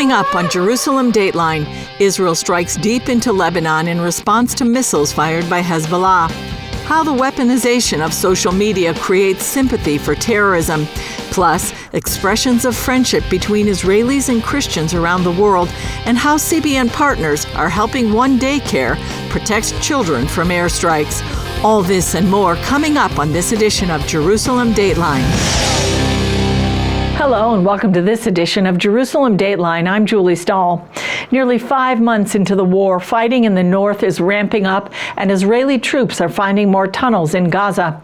Coming up on Jerusalem Dateline, Israel strikes deep into Lebanon in response to missiles fired by Hezbollah. How the weaponization of social media creates sympathy for terrorism. Plus, expressions of friendship between Israelis and Christians around the world, and how CBN partners are helping one daycare protect children from airstrikes. All this and more coming up on this edition of Jerusalem Dateline. Hello and welcome to this edition of Jerusalem Dateline. I'm Julie Stahl. Nearly 5 months into the war, fighting in the north is ramping up and Israeli troops are finding more tunnels in Gaza.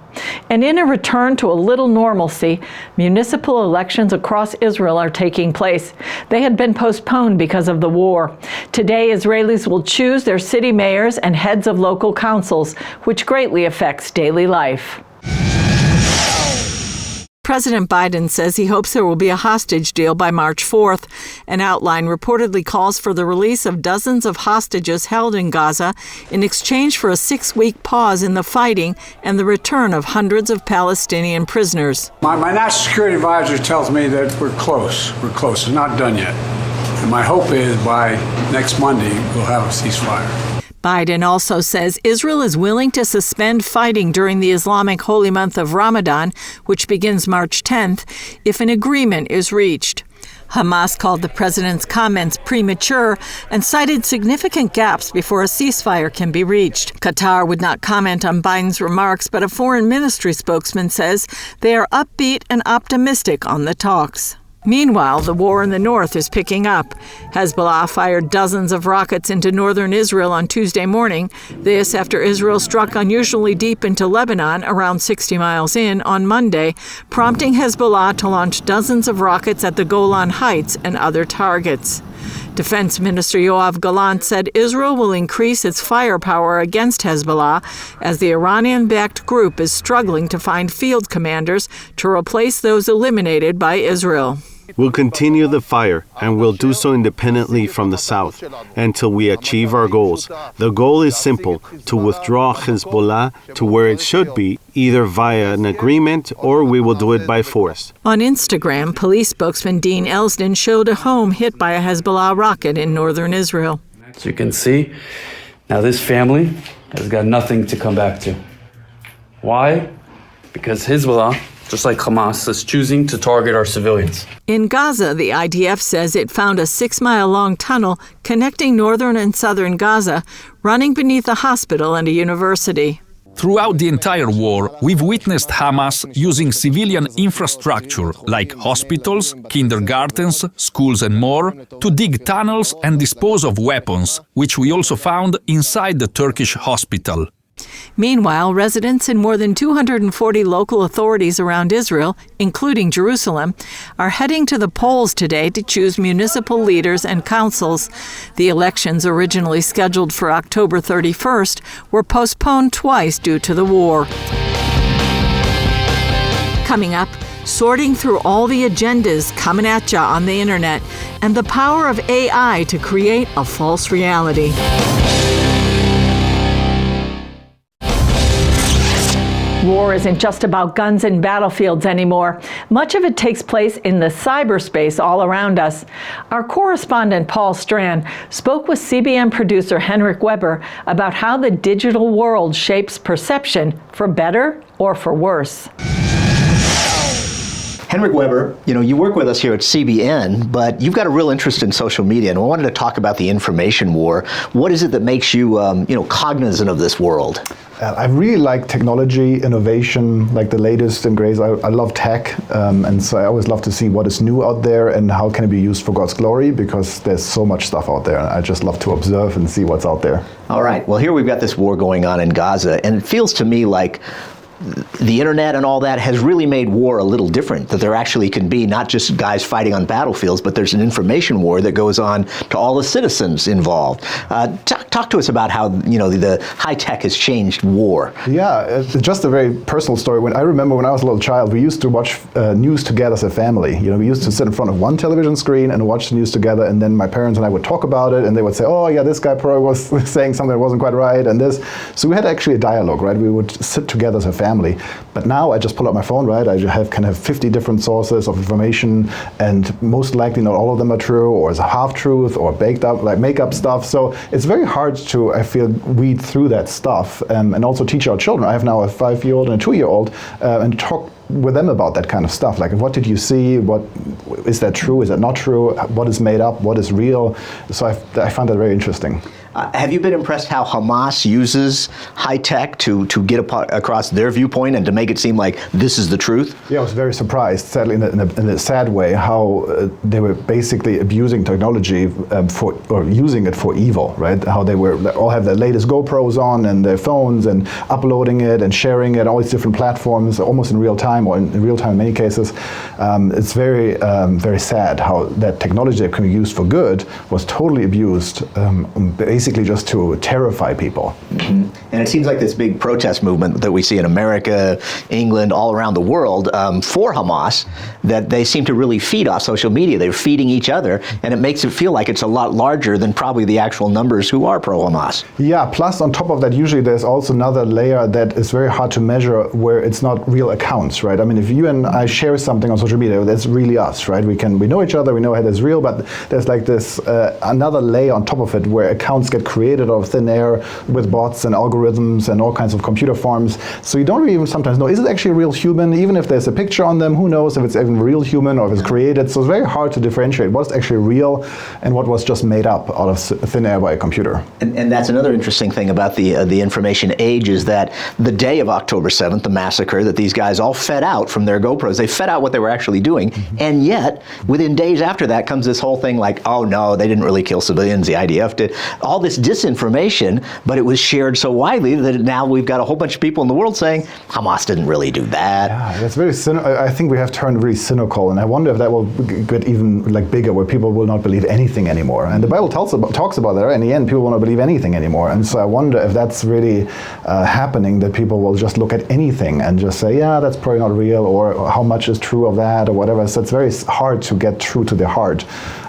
And in a return to a little normalcy, municipal elections across Israel are taking place. They had been postponed because of the war. Today, Israelis will choose their city mayors and heads of local councils, which greatly affects daily life. President Biden says he hopes there will be a hostage deal by March 4th. An outline reportedly calls for the release of dozens of hostages held in Gaza in exchange for a 6-week pause in the fighting and the return of hundreds of Palestinian prisoners. My national security advisor tells me that we're close. We're close. It's not done yet. And my hope is by next Monday we'll have a ceasefire. Biden also says Israel is willing to suspend fighting during the Islamic holy month of Ramadan, which begins March 10th, if an agreement is reached. Hamas called the president's comments premature and cited significant gaps before a ceasefire can be reached. Qatar would not comment on Biden's remarks, but a foreign ministry spokesman says they are upbeat and optimistic on the talks. Meanwhile, the war in the north is picking up. Hezbollah fired dozens of rockets into northern Israel on Tuesday morning. This after Israel struck unusually deep into Lebanon, around 60 miles in, on Monday, prompting Hezbollah to launch dozens of rockets at the Golan Heights and other targets. Defense Minister Yoav Gallant said Israel will increase its firepower against Hezbollah as the Iranian-backed group is struggling to find field commanders to replace those eliminated by Israel. We'll continue the fire, and we'll do so independently from the south until we achieve our goals. The goal is simple, to withdraw Hezbollah to where it should be, either via an agreement or we will do it by force. On Instagram, police spokesman Dean Elsden showed a home hit by a Hezbollah rocket in northern Israel. As you can see, now this family has got nothing to come back to. Why? Because Hezbollah, just like Hamas, is choosing to target our civilians. In Gaza, the IDF says it found a 6-mile-long tunnel connecting northern and southern Gaza, running beneath a hospital and a university. Throughout the entire war, we've witnessed Hamas using civilian infrastructure like hospitals, kindergartens, schools and more to dig tunnels and dispose of weapons, which we also found inside the Turkish hospital. Meanwhile, residents in more than 240 local authorities around Israel, including Jerusalem, are heading to the polls today to choose municipal leaders and councils. The elections, originally scheduled for October 31st, were postponed twice due to the war. Coming up, sorting through all the agendas coming at ya on the internet and the power of AI to create a false reality. War isn't just about guns and battlefields anymore. Much of it takes place in the cyberspace all around us. Our correspondent Paul Strand spoke with CBN producer Henrik Weber about how the digital world shapes perception, for better or for worse. Henrik Weber, you work with us here at CBN, but you've got a real interest in social media, and I wanted to talk about the information war. What is it that makes you, cognizant of this world? I really like technology, innovation, like the latest and greatest. I love tech, and so I always love to see what is new out there and how can it be used for God's glory, because there's so much stuff out there. I just love to observe and see what's out there. All right, well, here we've got this war going on in Gaza, and it feels to me like the internet and all that has really made war a little different, that there actually can be not just guys fighting on battlefields, but there's an information war that goes on to all the citizens involved. Talk to us about how the high tech has changed war. Yeah, it's just a very personal story. I remember when I was a little child, we used to watch news together as a family. We used to sit in front of one television screen and watch the news together, and then my parents and I would talk about it, and they would say, oh yeah, this guy probably was saying something that wasn't quite right, and this. So we had actually a dialogue, right? We would sit together as a family family. But now I just pull out my phone, right? I have 50 different sources of information, and most likely not all of them are true, or it's a half-truth, or baked up, like make-up stuff. So it's very hard to, I feel, weed through that stuff, and also teach our children. I have now a 5-year-old and a 2-year-old, and talk with them about that kind of stuff. Like, what did you see? What is that true? Is that not true? What is made up? What is real? So I find that very interesting. Have you been impressed how Hamas uses high tech to get across their viewpoint and to make it seem like this is the truth? Yeah, I was very surprised, sadly, in a sad way, how they were basically abusing technology or using it for evil, right? How they all have their latest GoPros on and their phones and uploading it and sharing it, all these different platforms, almost in real time, or in real time in many cases. It's very, very sad how that technology that can be used for good was totally abused, basically just to terrify people. Mm-hmm. And it seems like this big protest movement that we see in America, England, all around the world for Hamas, that they seem to really feed off social media. They're feeding each other, and it makes it feel like it's a lot larger than probably the actual numbers who are pro-Hamas. Yeah, plus on top of that, usually there's also another layer that is very hard to measure, where it's not real accounts, right? I mean, if you and I share something on social media, that's really us, right? We know each other, we know it is real, but there's like this another layer on top of it, where accounts get created out of thin air with bots and algorithms and all kinds of computer farms. So you don't really even sometimes know, is it actually a real human? Even if there's a picture on them, who knows if it's even a real human or if it's created. So it's very hard to differentiate what's actually real and what was just made up out of thin air by a computer. And that's another interesting thing about the information age, is that the day of October 7th, the massacre, that these guys all fed out from their GoPros. They fed out what they were actually doing. Mm-hmm. And yet, within days after that comes this whole thing like, oh no, they didn't really kill civilians, the IDF did. All this disinformation, but it was shared so widely that now we've got a whole bunch of people in the world saying Hamas didn't really do that. Yeah, that's very I think we have turned really cynical, and I wonder if that will get even like bigger, where people will not believe anything anymore. And the Bible talks about that, right? In the end, people will not believe anything anymore. And so I wonder if that's really happening, that people will just look at anything and just say, yeah, that's probably not real, or how much is true of that, or whatever. So it's very hard to get through to the heart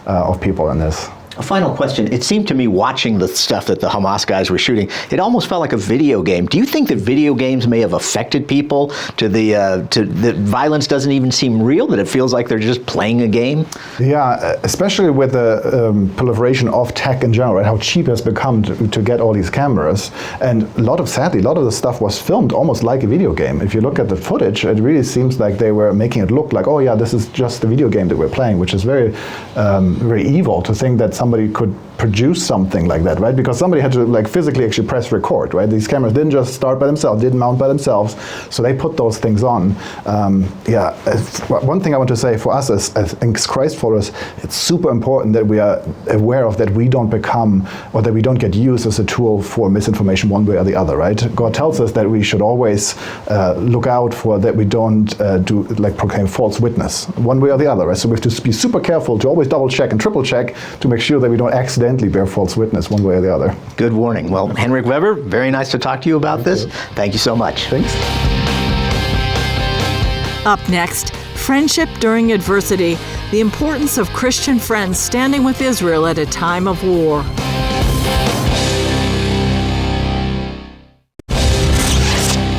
of people in this. A final question. It seemed to me, watching the stuff that the Hamas guys were shooting, it almost felt like a video game. Do you think that video games may have affected people to the violence doesn't even seem real, that it feels like they're just playing a game? Yeah, especially with the proliferation of tech in general, right? How cheap it has become to get all these cameras. And sadly, a lot of the stuff was filmed almost like a video game. If you look at the footage, it really seems like they were making it look like, oh yeah, this is just a video game that we're playing, which is very, very evil to think that somebody could produce something like that, right? Because somebody had to like physically actually press record, right? These cameras didn't just start by themselves, didn't mount by themselves, so they put those things on. One thing I want to say for us as Christ followers, it's super important that we are aware of that we don't become, or that we don't get used as a tool for misinformation one way or the other, right? God tells us that we should always look out for that we don't proclaim false witness one way or the other, right? So we have to be super careful to always double check and triple check to make sure that we don't accidentally bear false witness one way or the other. Good warning. Well, Henrik Weber, very nice to talk to you about this. Thank you so much. Thanks. Up next, friendship during adversity, the importance of Christian friends standing with Israel at a time of war.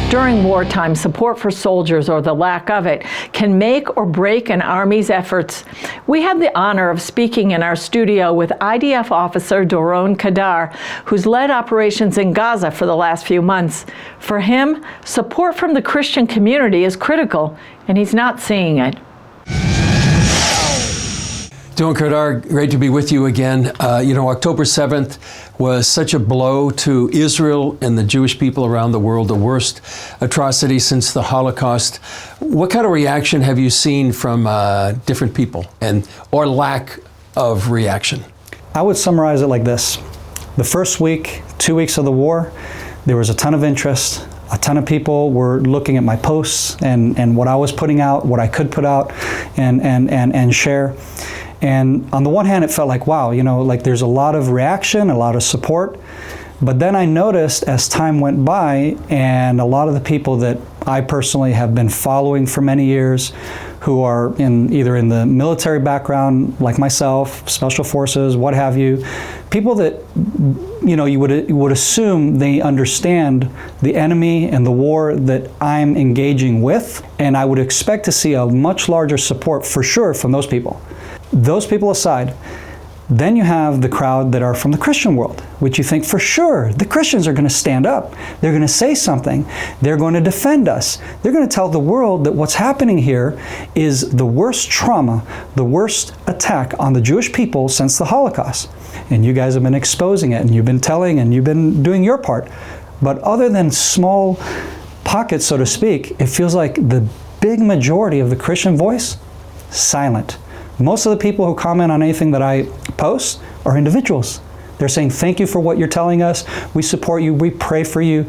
During wartime, support for soldiers, or the lack of it, can make or break an army's efforts. We had the honor of speaking in our studio with IDF officer Doron Kadar, who's led operations in Gaza for the last few months. For him, support from the Christian community is critical, and he's not seeing it. Doron Kadar, great to be with you again. October 7th was such a blow to Israel and the Jewish people around the world, the worst atrocity since the Holocaust. What kind of reaction have you seen from different people, or lack of reaction? I would summarize it like this. The first week, 2 weeks of the war, there was a ton of interest. A ton of people were looking at my posts and what I was putting out, what I could put out and share. And on the one hand, it felt like, wow, there's a lot of reaction, a lot of support. But then I noticed as time went by, and a lot of the people that I personally have been following for many years, who are either in the military background, like myself, special forces, what have you, people that you would assume they understand the enemy and the war that I'm engaging with, and I would expect to see a much larger support for sure from those people. Those people aside, then you have the crowd that are from the Christian world, which you think for sure the Christians are going to stand up. They're going to say something. They're going to defend us. They're going to tell the world that what's happening here is the worst trauma, the worst attack on the Jewish people since the Holocaust. And you guys have been exposing it, and you've been telling, and you've been doing your part. But other than small pockets, so to speak, it feels like the big majority of the Christian voice, silent. Most of the people who comment on anything that I post are individuals. They're saying, thank you for what you're telling us. We support you. We pray for you.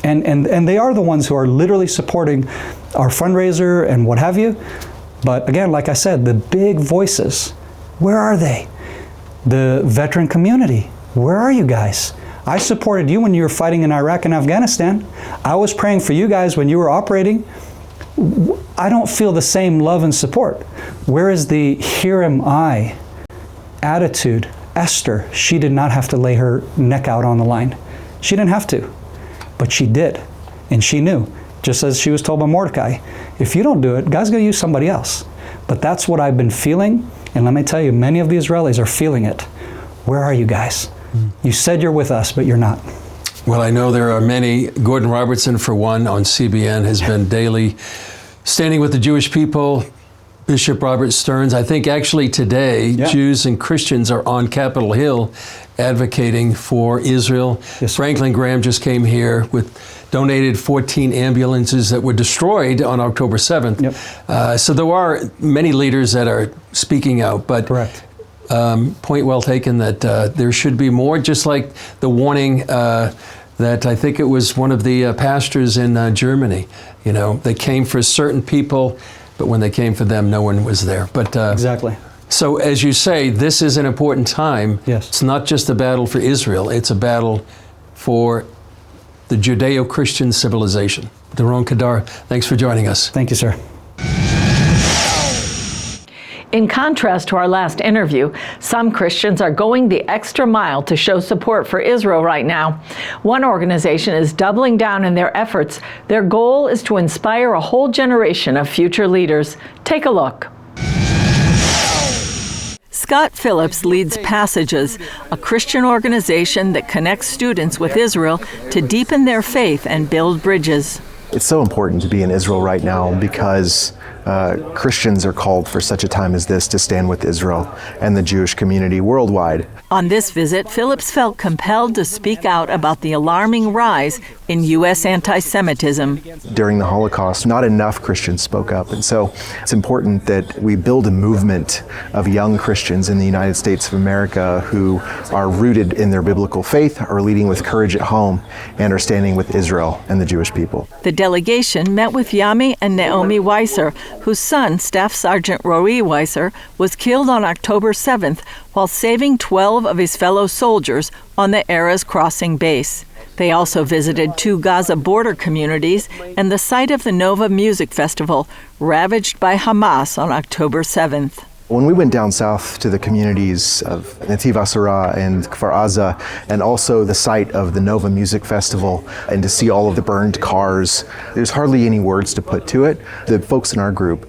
And they are the ones who are literally supporting our fundraiser and what have you. But again, like I said, the big voices, where are they? The veteran community, where are you guys? I supported you when you were fighting in Iraq and Afghanistan. I was praying for you guys when you were operating. I don't feel the same love and support. Where is the here am I attitude? Esther, she did not have to lay her neck out on the line. She didn't have to, but she did. And she knew, just as she was told by Mordecai, if you don't do it, God's going to use somebody else. But that's what I've been feeling. And let me tell you, many of the Israelis are feeling it. Where are you guys? You said you're with us, but you're not. Well, I know there are many. Gordon Robertson, for one, on CBN, has been daily standing with the Jewish people. Bishop Robert Stearns, I think actually today, Jews and Christians are on Capitol Hill advocating for Israel. Yes. Franklin Graham just came here with donated 14 ambulances that were destroyed on October 7th. Yep. So there are many leaders that are speaking out, but Correct. Point well taken that there should be more, just like the warning that I think it was one of the pastors in Germany. You know, they came for certain people, but when they came for them, no one was there. But Exactly. So as you say, this is an important time. Yes. It's not just a battle for Israel, it's a battle for the Judeo-Christian civilization. Doron Kadar, thanks for joining us. Thank you, sir. In contrast to our last interview, some Christians are going the extra mile to show support for Israel right now. One organization is doubling down in their efforts. Their goal is to inspire a whole generation of future leaders. Take a look. Scott Phillips leads Passages, a Christian organization that connects students with Israel to deepen their faith and build bridges. It's so important to be in Israel right now because Christians are called for such a time as this to stand with Israel and the Jewish community worldwide. On this visit, Phillips felt compelled to speak out about the alarming rise in U.S. anti-Semitism. During the Holocaust, not enough Christians spoke up, and so it's important that we build a movement of young Christians in the United States of America who are rooted in their biblical faith, are leading with courage at home, and are standing with Israel and the Jewish people. The delegation met with Yami and Naomi Weiser, whose son, Staff Sergeant Rory Weiser, was killed on October 7th while saving 12 of his fellow soldiers on the Erez Crossing base. They also visited 2 Gaza border communities and the site of the Nova Music Festival, ravaged by Hamas on October 7th. When we went down south to the communities of Netiv Asura and Kfar Aza, and also the site of the Nova Music Festival, and to see all of the burned cars, there's hardly any words to put to it. The folks in our group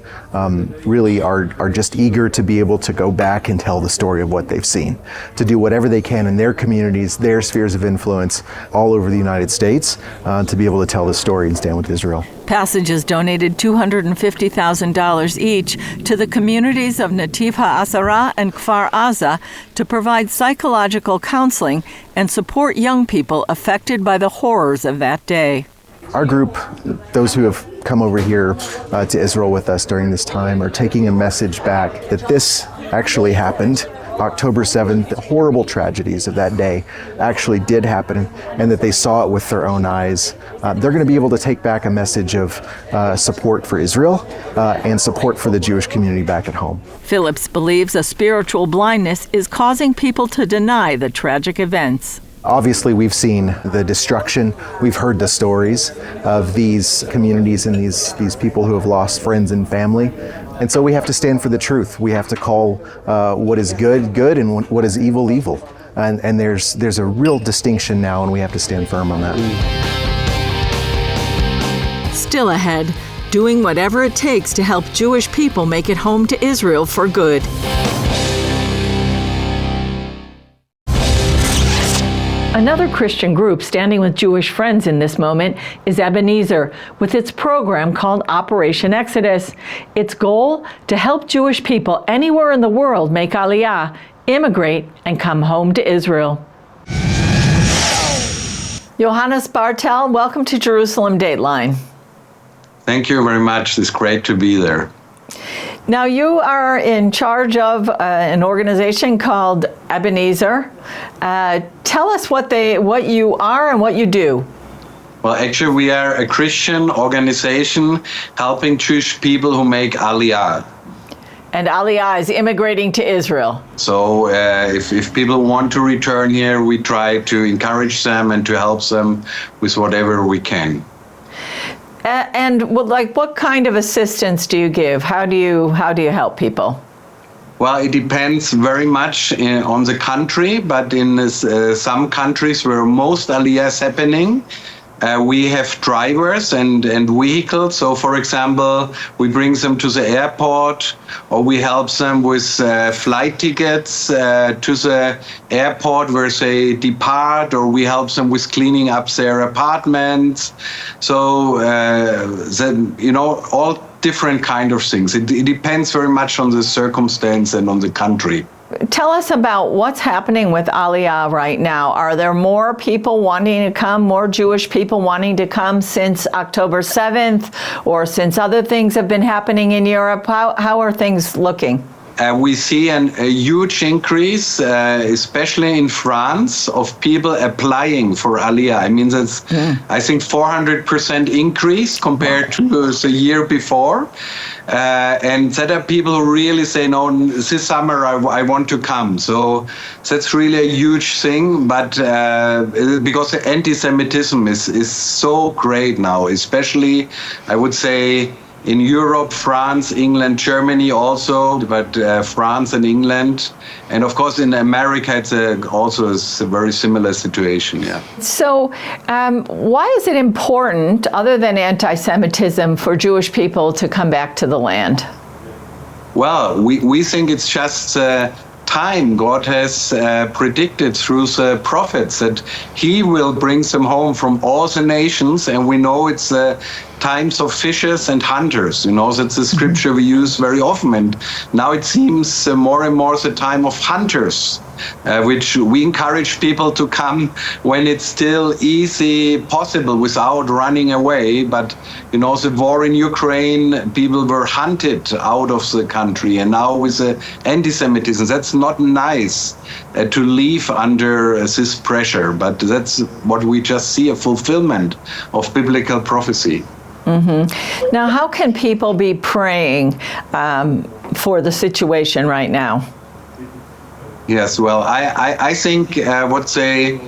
really are just eager to be able to go back and tell the story of what they've seen, to do whatever they can in their communities, their spheres of influence all over the United States, to be able to tell the story and stand with Israel. Passages donated $250,000 each to the communities of Netiv HaAsara and Kfar Aza to provide psychological counseling and support young people affected by the horrors of that day. Our group, those who have come over here to Israel with us during this time, are taking a message back that this actually happened. October 7th, the horrible tragedies of that day actually did happen, and that they saw it with their own eyes. They're going to be able to take back a message of support for Israel and support for the Jewish community back at home. Phillips believes a spiritual blindness is causing people to deny the tragic events. Obviously, we've seen the destruction. We've heard the stories of these communities and these people who have lost friends and family. And so we have to stand for the truth. We have to call what is good, good, and what is evil, evil. And there's a real distinction now, and we have to stand firm on that. Still ahead, doing whatever it takes to help Jewish people make it home to Israel for good. Another Christian group standing with Jewish friends in this moment is Ebenezer, with its program called Operation Exodus. Its goal, to help Jewish people anywhere in the world make Aliyah, immigrate, and come home to Israel. Johannes Bartel, welcome to Jerusalem Dateline. Thank you very much. It's great to be there. Now, you are in charge of an organization called Ebenezer. Tell us what you are and what you do. Well, actually, we are a Christian organization helping Jewish people who make Aliyah. And Aliyah is immigrating to Israel. So if people want to return here, we try to encourage them and to help them with whatever we can. And what kind of assistance do you give? How do you help people? Well, it depends very much on the country, but in some countries where most Aliyah is happening, we have drivers and vehicles. So, for example, we bring them to the airport, or we help them with flight tickets to the airport where they depart, or we help them with cleaning up their apartments. So, all different kind of things. It depends very much on the circumstance and on the country. Tell us about what's happening with Aliyah right now. Are there more people wanting to come, more Jewish people wanting to come since October 7th, or since other things have been happening in Europe? How are things looking? We see a huge increase, especially in France, of people applying for Aliyah. I mean, that's, I think, 400% increase compared to the year before. And that are people who really say, no, this summer I want to come. So that's really a huge thing. But because the anti-Semitism is so great now, especially, I would say, in Europe, France, England, Germany also, but France and England. And of course, in America, it's also a very similar situation, yeah. So why is it important, other than anti-Semitism, for Jewish people to come back to the land? Well, we think it's just time God has predicted through the prophets that he will bring them home from all the nations, and we know it's times of fishers and hunters. That's the scripture we use very often, and now it seems more and more the time of hunters, which we encourage people to come when it's still easy possible without running away. But the war in Ukraine, people were hunted out of the country, and now with the anti-Semitism, that's not nice to live under this pressure, but that's what we just see, a fulfillment of biblical prophecy. Mm-hmm. Now, how can people be praying for the situation right now? Yes, well, I think what they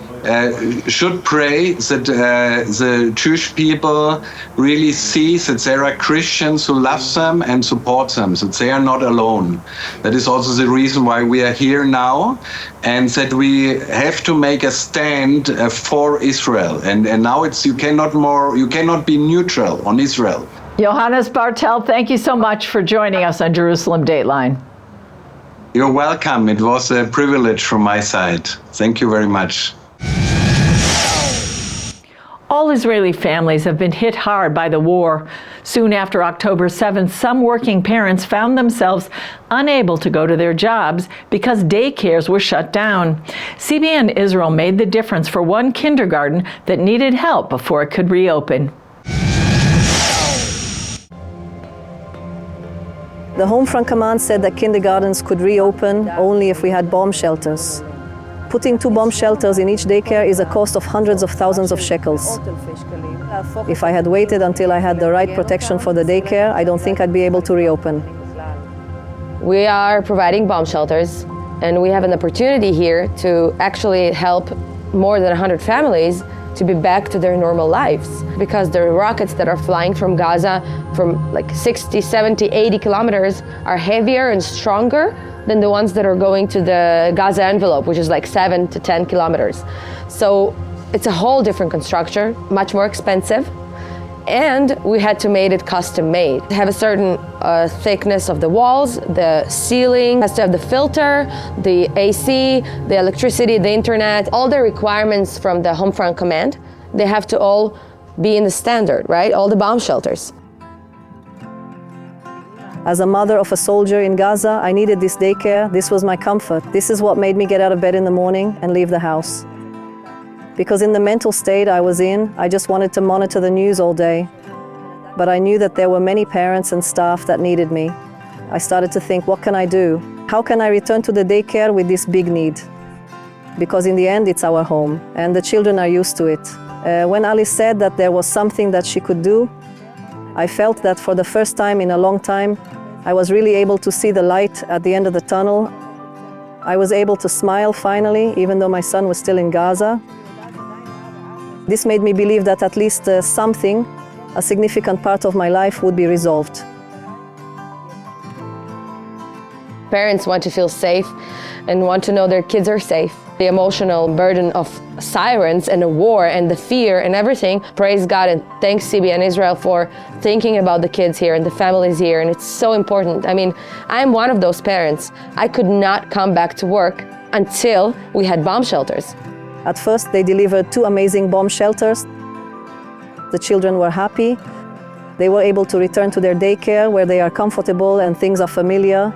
should pray that the Jewish people really see that there are Christians who love them and support them, that they are not alone. That is also the reason why we are here now, and that we have to make a stand for Israel. And now you cannot be neutral on Israel. Johannes Bartel, thank you so much for joining us on Jerusalem Dateline. You're welcome. It was a privilege from my side. Thank you very much. All Israeli families have been hit hard by the war. Soon after October 7th, some working parents found themselves unable to go to their jobs because daycares were shut down. CBN Israel made the difference for one kindergarten that needed help before it could reopen. The Home Front Command said that kindergartens could reopen only if we had bomb shelters. Putting 2 bomb shelters in each daycare is a cost of hundreds of thousands of shekels. If I had waited until I had the right protection for the daycare, I don't think I'd be able to reopen. We are providing bomb shelters, and we have an opportunity here to actually help more than 100 families to be back to their normal lives, because the rockets that are flying from Gaza from like 60, 70, 80 kilometers are heavier and stronger than the ones that are going to the Gaza envelope, which is like 7 to 10 kilometers. So it's a whole different construction, much more expensive. And we had to make it custom made. Have a certain thickness of the walls, the ceiling has to have the filter, the AC, the electricity, the internet, all the requirements from the home front command. They have to all be in the standard, right? All the bomb shelters. As a mother of a soldier in Gaza, I needed this daycare. This was my comfort. This is what made me get out of bed in the morning and leave the house. Because in the mental state I was in, I just wanted to monitor the news all day. But I knew that there were many parents and staff that needed me. I started to think, what can I do? How can I return to the daycare with this big need? Because in the end, it's our home, and the children are used to it. When Alice said that there was something that she could do, I felt that for the first time in a long time, I was really able to see the light at the end of the tunnel. I was able to smile finally, even though my son was still in Gaza. This made me believe that at least something, a significant part of my life, would be resolved. Parents want to feel safe and want to know their kids are safe. The emotional burden of sirens and a war and the fear and everything, praise God and thanks CB and Israel for thinking about the kids here and the families here, and it's so important. I mean, I'm one of those parents. I could not come back to work until we had bomb shelters. At first, they delivered 2 amazing bomb shelters. The children were happy. They were able to return to their daycare where they are comfortable and things are familiar.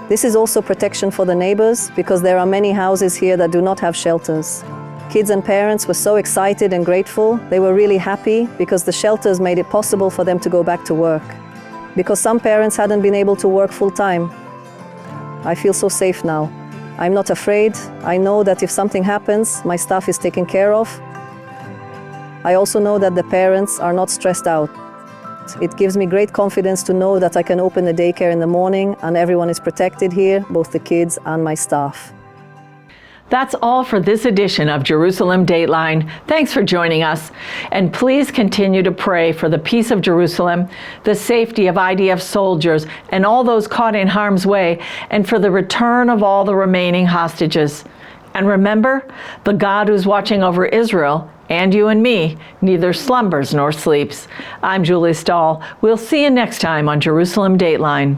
This is also protection for the neighbors, because there are many houses here that do not have shelters. Kids and parents were so excited and grateful. They were really happy because the shelters made it possible for them to go back to work. Because some parents hadn't been able to work full time. I feel so safe now. I'm not afraid. I know that if something happens, my staff is taken care of. I also know that the parents are not stressed out. It gives me great confidence to know that I can open the daycare in the morning and everyone is protected here, both the kids and my staff. That's all for this edition of Jerusalem Dateline. Thanks for joining us. And please continue to pray for the peace of Jerusalem, the safety of IDF soldiers and all those caught in harm's way, and for the return of all the remaining hostages. And remember, the God who's watching over Israel and you and me neither slumbers nor sleeps. I'm Julie Stahl. We'll see you next time on Jerusalem Dateline.